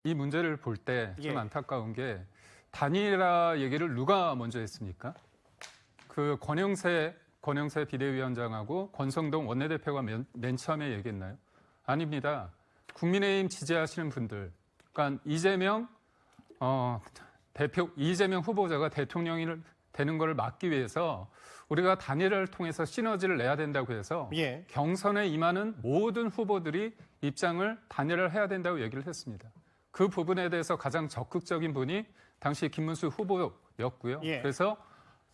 이 문제를 볼 때 좀 예. 안타까운 게 단일화 얘기를 누가 먼저 했습니까? 그 권영세 비대위원장하고 권성동 원내대표가 맨 처음에 얘기했나요? 아닙니다. 국민의힘 지지하시는 분들, 그러니까 이재명 후보자가 대통령이 되는 것을 막기 위해서 우리가 단일화를 통해서 시너지를 내야 된다고 해서 예. 경선에 임하는 모든 후보들이 입장을 단일화를 해야 된다고 얘기를 했습니다. 그 부분에 대해서 가장 적극적인 분이 당시 김문수 후보였고요. 예. 그래서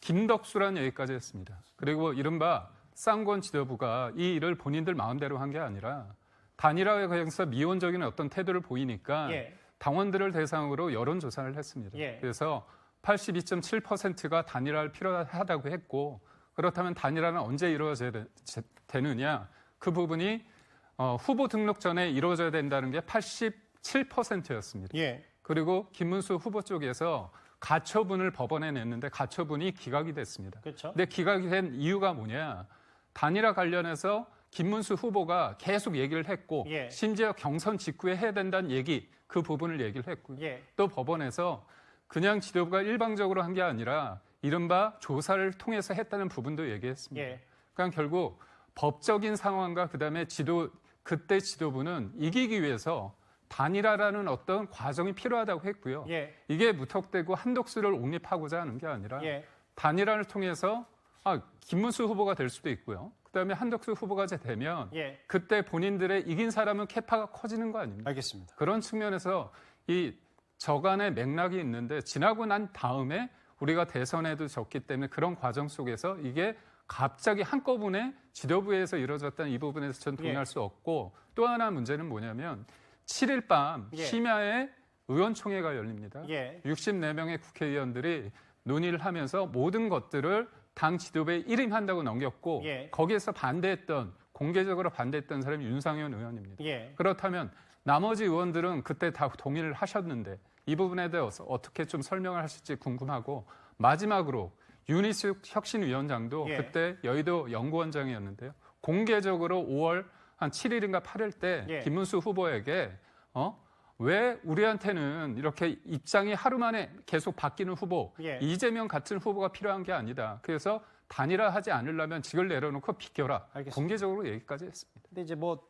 김덕수라는 얘기까지 했습니다. 그리고 이른바 쌍권 지도부가 이 일을 본인들 마음대로 한 게 아니라 단일화에 관해서 미온적인 어떤 태도를 보이니까 예. 당원들을 대상으로 여론조사를 했습니다. 예. 그래서 82.7%가 단일화를 필요하다고 했고 그렇다면 단일화는 언제 이루어져야 되느냐 그 부분이 후보 등록 전에 이루어져야 된다는 게 87%였습니다. 예. 그리고 김문수 후보 쪽에서 가처분을 법원에 냈는데 가처분이 기각이 됐습니다. 그렇죠. 근데 기각이 된 이유가 뭐냐? 단일화 관련해서 김문수 후보가 계속 얘기를 했고 예. 심지어 경선 직후에 해야 된다는 얘기 그 부분을 얘기를 했고요. 예. 또 법원에서 그냥 지도부가 일방적으로 한 게 아니라 이른바 조사를 통해서 했다는 부분도 얘기했습니다. 예. 그러니까 결국 법적인 상황과 그다음에 그때 지도부는 이기기 위해서 단일화라는 어떤 과정이 필요하다고 했고요. 예. 이게 무턱대고 한독수를 옹립하고자 하는 게 아니라 예. 단일화를 통해서 김문수 후보가 될 수도 있고요. 그다음에 한덕수 후보가 되면 예. 그때 본인들의 이긴 사람은 캐파가 커지는 거 아닙니까? 알겠습니다. 그런 측면에서 이 저간의 맥락이 있는데 지나고 난 다음에 우리가 대선에도 졌기 때문에 그런 과정 속에서 이게 갑자기 한꺼번에 지도부에서 이루어졌다는 이 부분에서 저는 동의할 수 없고 또 하나 문제는 뭐냐면 7일 밤 심야에 의원총회가 열립니다. 64명의 국회의원들이 논의를 하면서 모든 것들을 당 지도부에 일임한다고 넘겼고 거기에서 공개적으로 반대했던 사람이 윤상현 의원입니다. 그렇다면 나머지 의원들은 그때 다 동의를 하셨는데 이 부분에 대해서 어떻게 좀 설명을 하실지 궁금하고 마지막으로 윤희숙 혁신위원장도 그때 여의도 연구원장이었는데요. 공개적으로 5월 한 7일인가 8일 때 김문수 후보에게 왜 우리한테는 이렇게 입장이 하루 만에 계속 바뀌는 후보, 이재명 같은 후보가 필요한 게 아니다. 그래서 단일화하지 않으려면 직을 내려놓고 비켜라. 알겠습니다. 공개적으로 얘기까지 했습니다. 근데 이제 뭐